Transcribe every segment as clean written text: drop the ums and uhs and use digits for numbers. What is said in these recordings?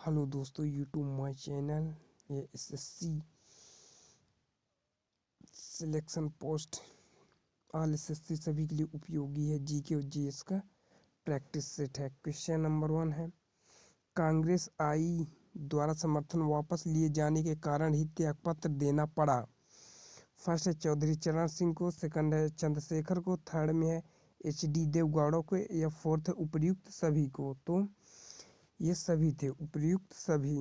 Hello दोस्तों, YouTube my channel. ये SSC selection post all SSC सभी के लिए उपयोगी है। जीके और जीएस का प्रैक्टिस सेट है। क्वेश्चन नंबर 1 है, कांग्रेस आई द्वारा समर्थन वापस लिए जाने के कारण ही त्यागपत्र देना पड़ा। फर्स्ट है चौधरी चरण सिंह को, सेकंड है चंद्रशेखर को, थर्ड में है एचडी देवगौड़ा को, या फोर्थ है उपर्युक्त सभी को। तो ये सभी थे, उपर्युक्त सभी।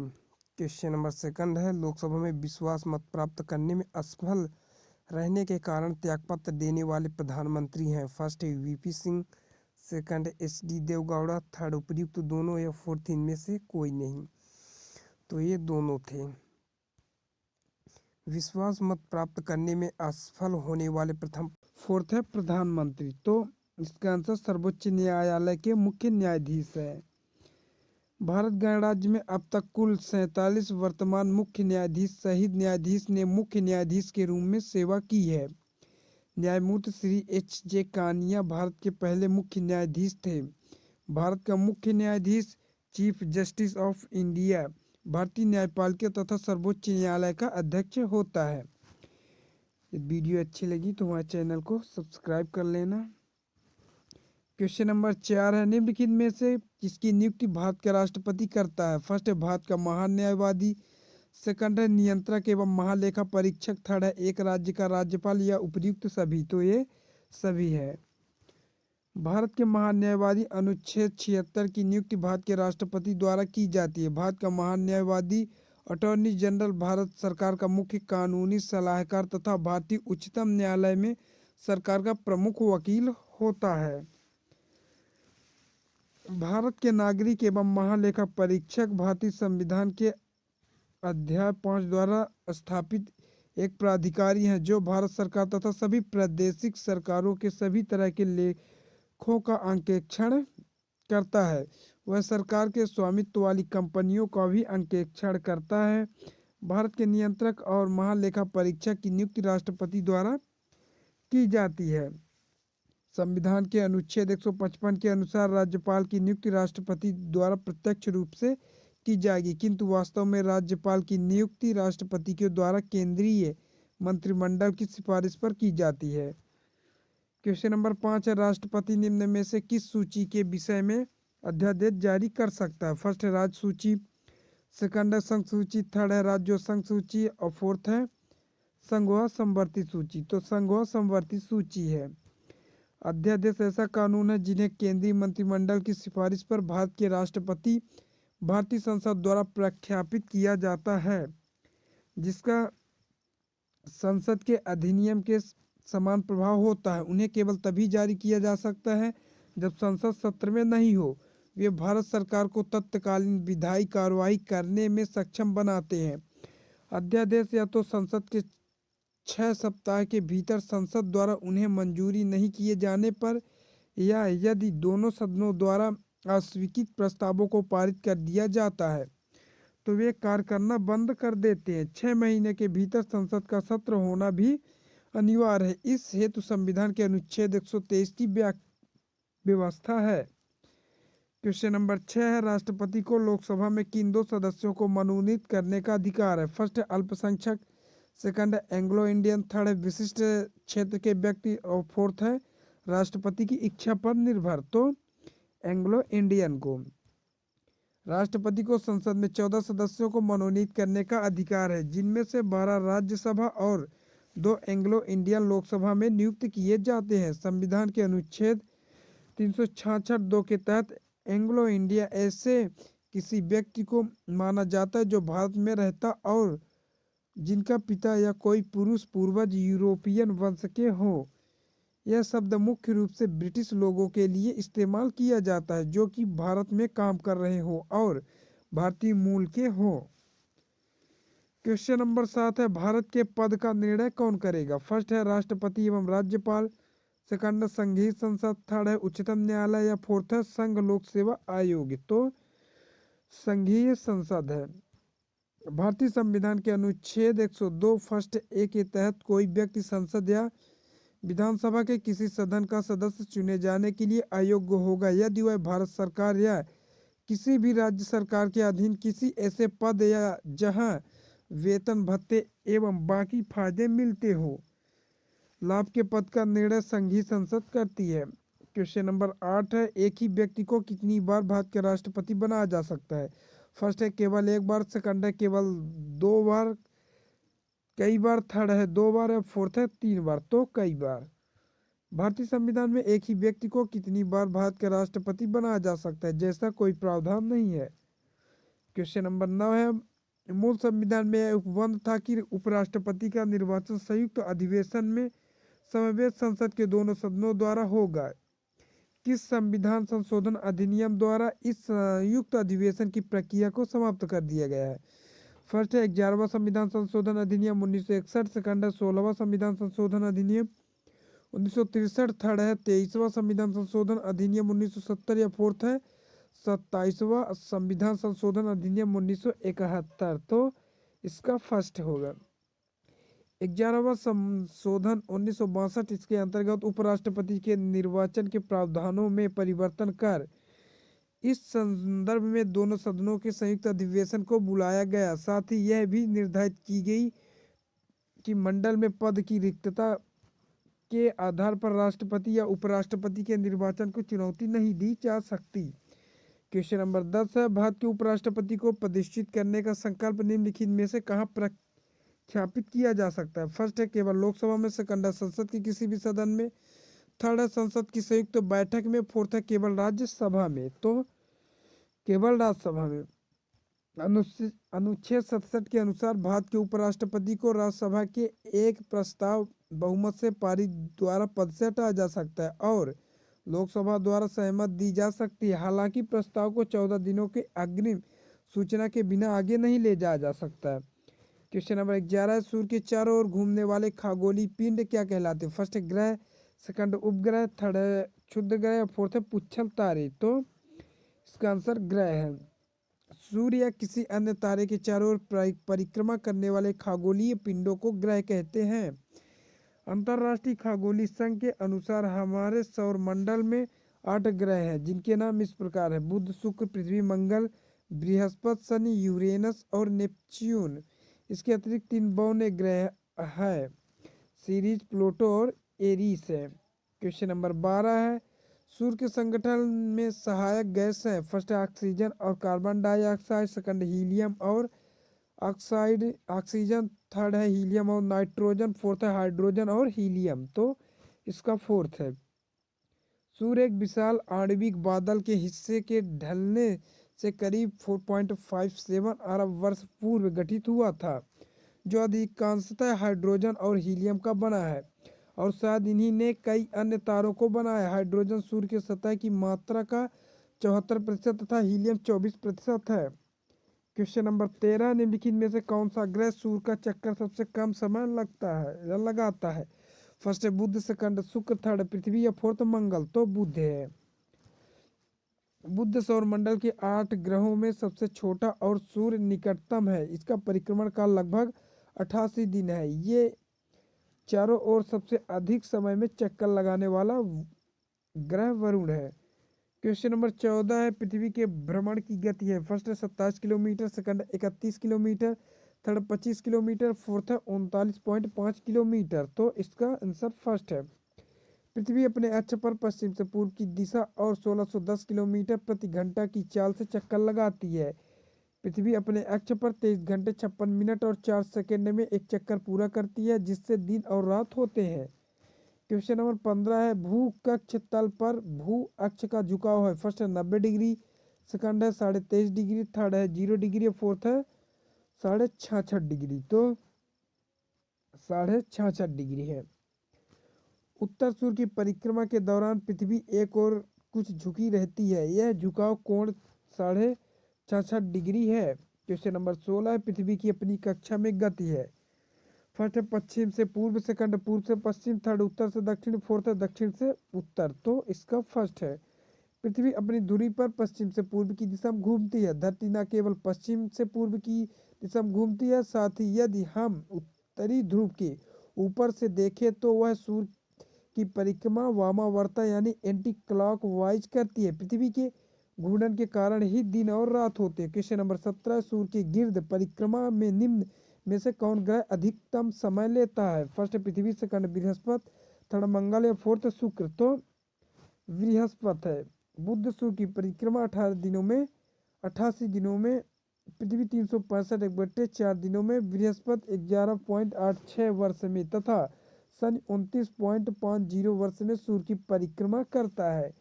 क्वेश्चन नंबर सेकंड है, लोकसभा में विश्वास मत प्राप्त करने में असफल रहने के कारण त्यागपत्र देने वाले प्रधानमंत्री हैं। फर्स्ट है वीपी सिंह, सेकंड है एचडी देवगौड़ा, थर्ड उपर्युक्त दोनों, या फोर्थ इनमें से कोई नहीं। तो ये दोनों थे। विश्वास मत प्राप्त करने में असफल होने वाले प्रथम फोर्थ है प्रधानमंत्री। तो इसका आंसर सर्वोच्च न्यायालय के मुख्य न्यायाधीश है। भारत गणराज्य में अब तक कुल 47 वर्तमान मुख्य न्यायाधीश शहीद न्यायाधीश ने मुख्य न्यायाधीश के रूप में सेवा की है। न्यायमूर्ति श्री एच.जे. कानिया भारत के पहले मुख्य न्यायाधीश थे। भारत का मुख्य न्यायाधीश चीफ जस्टिस ऑफ इंडिया भारतीय न्यायपालिका तथा सर्वोच्च न्यायालय का अध्यक्ष होता है। ये वीडियो अच्छी लगी तो हमारे चैनल को सब्सक्राइब कर लेना। क्वेश्चन नंबर 4 है, निम्नलिखित में से किसकी नियुक्ति भारत का राष्ट्रपति करता है। फर्स्ट है भारत का महान न्यायवादी, सेकंड है नियंत्रक एवं महालेखा परीक्षक, थर्ड है एक राज्य का राज्यपाल, या उपर्युक्त सभी। तो ये सभी है। भारत के महान न्यायवादी अनुच्छेद 76 की नियुक्ति भारत के राष्ट्रपति द्वारा की जाती है। भारत का महान न्यायवादी अटॉर्नी जनरल भारत सरकार का मुख्य कानूनी सलाहकार तथा भारतीय उच्चतम न्यायालय में सरकार का प्रमुख वकील होता है। भारत के नागरिक एवं महालेखा परीक्षक भारतीय संविधान के अध्याय 5 द्वारा स्थापित एक प्राधिकारी हैं जो भारत सरकार तथा सभी प्रादेशिक सरकारों के सभी तरह के लेखों का अंकेक्षण करता है। वह सरकार के स्वामित्व वाली कंपनियों का भी अंकेक्षण करता है। भारत के नियंत्रक और महालेखा परीक्षक की नियुक्ति राष्ट्रपति द्वारा की जाती है। संविधान के अनुच्छेद 155 के अनुसार राज्यपाल की नियुक्ति राष्ट्रपति द्वारा प्रत्यक्ष रूप से की जाएगी, किंतु वास्तव में राज्यपाल की नियुक्ति राष्ट्रपति के द्वारा केंद्रीय मंत्रिमंडल की सिफारिश पर की जाती है। क्वेश्चन नंबर 5 है, राष्ट्रपति निम्न में से किस सूची के विषय में अध्यादेश जारी कर सकता है। फर्स्ट है राज्य सूची, सेकंड है संघ सूची, थर्ड है राज्य संघ सूची, और फोर्थ है संघ समवर्ती सूची। तो संघ समवर्ती सूची है। अध्यादेश ऐसा कानून है जिन्हें केंद्रीय मंत्रिमंडल की सिफारिश पर भारत के राष्ट्रपति भारतीय संसद द्वारा प्रख्यापित किया जाता है, जिसका संसद के अधिनियम के समान प्रभाव होता है। उन्हें केवल तभी जारी किया जा सकता है जब संसद सत्र में नहीं हो। वे भारत सरकार को तत्कालीन विधायी कार्रवाई करने में सक्षम बनाते हैं। अध्यादेश या तो संसद के 6 सप्ताह के भीतर संसद द्वारा उन्हें मंजूरी नहीं किए जाने पर, या यदि दोनों सदनों द्वारा अस्वीकृत प्रस्तावों को पारित कर दिया जाता है तो वे कार्य करना बंद कर देते हैं। 6 महीने के भीतर संसद का सत्र होना भी अनिवार्य है। इस हेतु संविधान के अनुच्छेद 123 की व्यवस्था है। क्वेश्चन नंबर 6 है, राष्ट्रपति को लोकसभा में किन 2 सदस्यों को मनोनीत करने का अधिकार है। फर्स्ट है अल्पसंख्यक, सेकंड है एंग्लो इंडियन, थर्ड है विशिष्ट क्षेत्र के व्यक्ति, और फोर्थ है राष्ट्रपति की इच्छा पर निर्भर। तो एंग्लो इंडियन को। राष्ट्रपति को संसद में 14 सदस्यों को मनोनीत करने का अधिकार है, जिनमें से 12 राज्यसभा और 2 एंग्लो इंडियन लोकसभा में नियुक्त किए जाते हैं। संविधान के अनुच्छेद 366(2) के तहत एंग्लो इंडिया ऐसे किसी व्यक्ति को माना जाता है जो भारत में रहता और जिनका पिता या कोई पुरुष पूर्वज यूरोपियन वंश के हो। यह शब्द मुख्य रूप से ब्रिटिश लोगों के लिए इस्तेमाल किया जाता है जो कि भारत में काम कर रहे हो और भारतीय मूल के हो। क्वेश्चन नंबर 7 है, भारत के पद का निर्णय कौन करेगा। फर्स्ट है राष्ट्रपति एवं राज्यपाल, सेकंड है संघीय संसद, थर्ड है उच्चतम न्यायालय, या फोर्थ है संघ लोक सेवा आयोग। तो संघीय संसद है। भारतीय संविधान के अनुच्छेद 102 फर्स्ट ए के तहत कोई व्यक्ति संसद या विधानसभा के किसी सदन का सदस्य चुने जाने के लिए अयोग्य होगा यदि वह भारत सरकार या किसी भी राज्य सरकार के अधीन किसी ऐसे पद या जहां वेतन भत्ते एवं बाकी फायदे मिलते हो। लाभ के पद का निर्णय संघीय संसद करती है। क्वेश्चन नंबर 8 है, एक ही व्यक्ति को कितनी बार भारत के राष्ट्रपति बनाया जा सकता है? फर्स्ट है केवल एक बार, सेकंड है केवल 2 बार, कई बार, थर्ड है 2 बार, या फोर्थ है 3 बार। तो कई बार। भारतीय संविधान में एक ही व्यक्ति को कितनी बार भारत का राष्ट्रपति बनाया जा सकता है? जैसा कोई प्रावधान नहीं है। क्वेश्चन नंबर 9 है, मूल संविधान में यह उपबंध था कि उपराष्ट्रपति का निर्वाचन संयुक्त अधिवेशन में समवेत संसद के दोनों सदनों द्वारा होगा। किस संविधान संशोधन अधिनियम द्वारा इस संयुक्त अधिवेशन की प्रक्रिया को समाप्त कर दिया गया है? फर्स्ट है 11वां संविधान संशोधन अधिनियम 1961, सेकंड है 16वां संविधान संशोधन अधिनियम 1963, थर्ड है 23वां संविधान संशोधन अधिनियम 1970, या फोर्थ है 27वां संविधान संशोधन अधिनियम 1971। तो इसका फर्स्ट होगा 11वां संशोधन 1962। इसके अंतर्गत उपराष्ट्रपति के निर्वाचन के प्रावधानों में परिवर्तन कर इस संदर्भ में दोनों सदनों के संयुक्त अधिवेशन को बुलाया गया। साथ ही यह भी निर्धारित की गई कि मंडल में पद की रिक्तता के आधार पर राष्ट्रपति या उपराष्ट्रपति के निर्वाचन को चुनौती नहीं दी जा सकती। क्वेश्चन नंबर 10 है, भारत के उपराष्ट्रपति को प्रतिष्ठित करने का संकल्प निम्नलिखित में से कहाँ प्रख्यापित किया जा सकता है? फर्स्ट है केवल लोकसभा में, सेकंड है संसद के किसी भी सदन में, थर्ड है संसद की संयुक्त बैठक में, फोर्थ है केवल राज्यसभा में। तो केवल राज्यसभा में। अनुच्छेद 67 के अनुसार भारत के उपराष्ट्रपति को राज्यसभा के एक प्रस्ताव बहुमत से पारित द्वारा पद से हटाया जा सकता है और लोकसभा द्वारा सहमत दी जा सकती है। हालांकि प्रस्ताव को 14 दिनों के अग्रिम सूचना के बिना आगे नहीं ले जाया जा सकता है। क्वेश्चन नंबर 11 है, सूर्य के चारों ओर घूमने वाले खगोलीय पिंड क्या कहलाते हैं? फर्स्ट है ग्रह, सेकंड उपग्रह, थर्ड है क्षुद्र ग्रह, फोर्थ है पुच्छल तारे। तो इसका आंसर ग्रह है। सूर्य या किसी अन्य तारे के चारों ओर परिक्रमा करने वाले खगोलीय पिंडों को ग्रह कहते हैं। अंतरराष्ट्रीय खगोलीय संघ के अनुसार हमारे सौर मंडल में 8 ग्रह हैं, जिनके नाम इस प्रकार है: बुध, शुक्र, पृथ्वी, मंगल, बृहस्पति, शनि, यूरेनस और नेपच्यून। इसके अतिरिक्त 3 बौने ग्रह है, सीरीज, प्लूटो और एरीस है। क्वेश्चन नंबर 12 है, सूर्य के संगठन में सहायक गैस है। फर्स्ट है ऑक्सीजन और कार्बन डाइऑक्साइड, सेकंड हीलियम और ऑक्सीजन, थर्ड है हीलियम और नाइट्रोजन, फोर्थ है हाइड्रोजन और हीलियम। तो इसका फोर्थ है। सूर्य एक विशाल आणविक बादल के हिस्से के ढलने से करीब 4.57 अरब वर्ष पूर्व गठित हुआ था, जो अधिकांशतः हाइड्रोजन और हीलियम का बना है और शायद इन्हीं ने कई अन्य तारों को बनाया। हाइड्रोजन सूर्य की सतह की मात्रा का 74% तथा हीलियम 24% है। क्वेश्चन नंबर 13, निम्नलिखित में से कौन सा ग्रह सूर्य का चक्कर सबसे कम समय लगता है या लगाता है? फर्स्ट है बुध, सेकंड शुक्र, थर्ड पृथ्वी, या फोर्थ मंगल। तो बुध है। बुध सौर मंडल के 8 ग्रहों में सबसे छोटा और सूर्य निकटतम है। इसका परिक्रमण काल लगभग 88 दिन है। ये चारों ओर सबसे अधिक समय में चक्कर लगाने वाला ग्रह वरुण है। क्वेश्चन नंबर 14 है, पृथ्वी के भ्रमण की गति है। फर्स्ट है 27 kilometre, second 31 kilometre, third 25 kilometre, fourth है 39.5 किलोमीटर। तो इसका आंसर फर्स्ट है। पृथ्वी अपने अक्ष पर पश्चिम से पूर्व की दिशा और 1610 किलोमीटर प्रति घंटा की चाल से चक्कर लगाती है। पृथ्वी अपने अक्ष पर 23 घंटे 56 मिनट और 4 सेकंड में एक चक्कर पूरा करती है, जिससे दिन और रात होते हैं। क्वेश्चन नंबर 15 है, भू कक्ष तल पर भू अक्ष का झुकाव है। फर्स्ट है 90 डिग्री, सेकंड है 23.5 डिग्री, थर्ड है 0 डिग्री, फोर्थ है 66.5 डिग्री। तो 66.5 डिग्री है। उत्तर सूर्य की परिक्रमा के दौरान पृथ्वी एक और कुछ झुकी रहती है। यह झुकाव कोण 66.5 डिग्री है। क्वेश्चन नंबर 16 है, पृथ्वी की अपनी कक्षा में गति है। फर्स्ट है पश्चिम से पूर्व, सेकंड पूर्व से पश्चिम, थर्ड उत्तर से दक्षिण, फोर्थ है दक्षिण से उत्तर। तो इसका फर्स्ट है। पृथ्वी अपनी धुरी पर पश्चिम से पूर्व की दिशा में घूमती है। धरती न केवल पश्चिम से पूर्व की दिशा में घूमती है, साथ ही यदि हम उत्तरी ध्रुव के ऊपर से देखें तो वह सूर्य की परिक्रमा वामावर्ता यानी एंटी क्लॉक वाइज करती है। पृथ्वी के घूर्णन के कारण ही दिन और रात होते हैं। क्वेश्चन नंबर 17, सूर्य की गिर्द परिक्रमा में निम्न में से कौन ग्रह अधिकतम समय लेता है? फर्स्ट पृथ्वी, सेकंड बृहस्पति, थर्ड मंगल या फोर्थ शुक्र? तो बृहस्पति है। बुध सूर्य की परिक्रमा 88 दिनों में, पृथ्वी 365 दिनों में, बृहस्पति 11.86 वर्ष में तथा शनि 29.50 वर्ष में सूर्य की परिक्रमा करता है।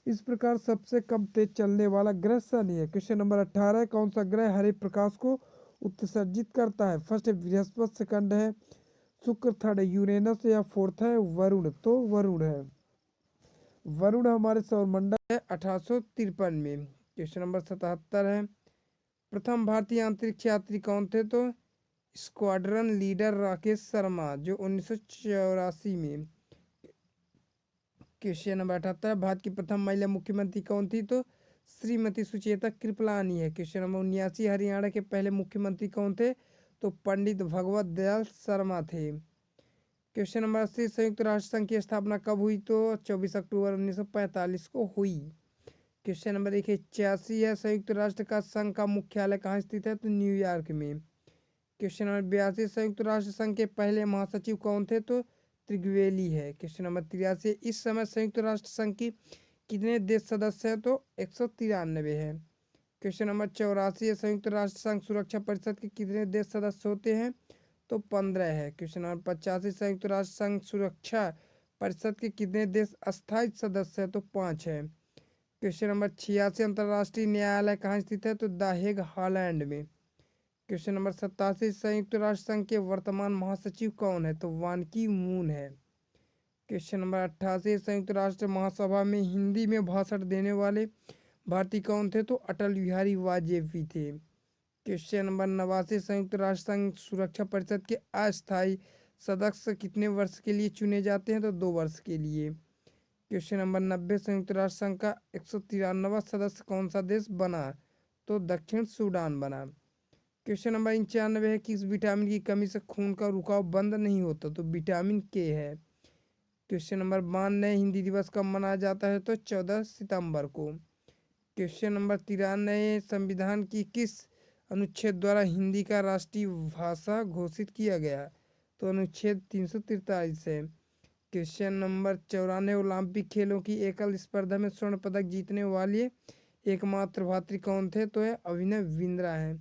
इस प्रकार सबसे कम तेज चलने वाला ग्रह शनि है। क्वेश्चन नंबर 18, कौन सा ग्रह हरे प्रकाश को उत्सर्जित करता है? फर्स्ट है बृहस्पति, सेकंड है शुक्र, थर्ड है यूरेनस या फोर्थ है वरुण? तो वरुण है। वरुण हमारे सौरमंडल है 1853 में। क्वेश्चन नंबर 77 है, प्रथम भारतीय अंतरिक्ष यात्री कौन थे? तो स्क्वाड्रन लीडर राकेश शर्मा, जो 1984 में। क्वेश्चन नंबर 78, भारत की प्रथम महिला मुख्यमंत्री कौन थी? तो श्रीमती सुचेता कृपलानी है। क्वेश्चन नंबर 79, हरियाणा के पहले मुख्यमंत्री कौन थे? तो पंडित भगवत दयाल शर्मा थे। क्वेश्चन नंबर 80, संयुक्त राष्ट्र संघ की स्थापना कब हुई? तो 24 अक्टूबर 1945 को हुई। क्वेश्चन नंबर 81 है, संयुक्त राष्ट्र का संघ का मुख्यालय कहाँ स्थित है? तो न्यूयॉर्क में। क्वेश्चन नंबर 82, संयुक्त राष्ट्र संघ के पहले महासचिव कौन थे? तो त्रिगवेली है। क्वेश्चन नंबर 83, इस समय संयुक्त राष्ट्र संघ की कितने देश सदस्य हैं? तो 193 है। क्वेश्चन नंबर 84, संयुक्त राष्ट्र संघ सुरक्षा परिषद के कितने देश सदस्य होते हैं? तो 15 है। क्वेश्चन नंबर 85, संयुक्त राष्ट्र संघ सुरक्षा परिषद के कितने देश अस्थायी सदस्य हैं? तो 5 है। क्वेश्चन नंबर 86, अंतर्राष्ट्रीय न्यायालय कहाँ स्थित है? तो द हेग, हॉलैंड में। क्वेश्चन नंबर 87, संयुक्त राष्ट्र संघ के वर्तमान महासचिव कौन है? तो वान की मून है। क्वेश्चन नंबर 88, संयुक्त राष्ट्र महासभा में हिंदी में भाषण देने वाले भारतीय कौन थे? तो अटल बिहारी वाजपेयी थे। क्वेश्चन नंबर 89, संयुक्त राष्ट्र संघ सुरक्षा परिषद के अस्थायी सदस्य कितने वर्ष के लिए चुने जाते हैं? तो 2 वर्ष के लिए। क्वेश्चन नंबर 90, संयुक्त राष्ट्र संघ का 193वां सदस्य कौन सा देश बना? तो दक्षिण सूडान बना। क्वेश्चन नंबर 95 है, किस विटामिन की कमी से खून का रुकाव बंद नहीं होता? तो विटामिन के है। क्वेश्चन नंबर 92, हिंदी दिवस कब मनाया जाता है? तो 14 सितंबर को। क्वेश्चन नंबर 93, संविधान की किस अनुच्छेद द्वारा हिंदी का राष्ट्रीय भाषा घोषित किया गया? तो अनुच्छेद 343 है। क्वेश्चन नंबर 94, ओलंपिक खेलों की एकल स्पर्धा में स्वर्ण पदक जीतने वाले एकमात्र भारतीय कौन थे? तो है अभिनव बिंद्रा है।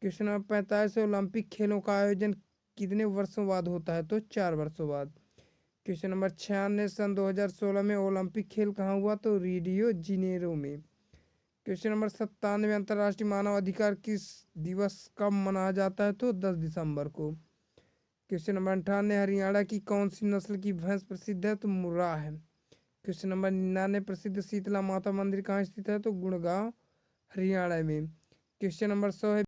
क्वेश्चन नंबर 45, ओलंपिक खेलों का आयोजन कितने वर्षों बाद होता है? तो 4 वर्षों बाद। क्वेश्चन नंबर 96, सन 2016 में ओलंपिक खेल कहाँ हुआ? तो रियो डी जेनेरो में। क्वेश्चन नंबर 97, अंतर्राष्ट्रीय मानव अधिकार किस दिवस कब मनाया जाता है? तो 10 दिसंबर को। क्वेश्चन नंबर 98, हरियाणा की कौन सी नस्ल की भैंस प्रसिद्ध है? तो मुर्रा है। क्वेश्चन नंबर 99, प्रसिद्ध शीतला माता मंदिर कहाँ स्थित है? तो गुड़गांव, हरियाणा में। क्वेश्चन नंबर 100 है,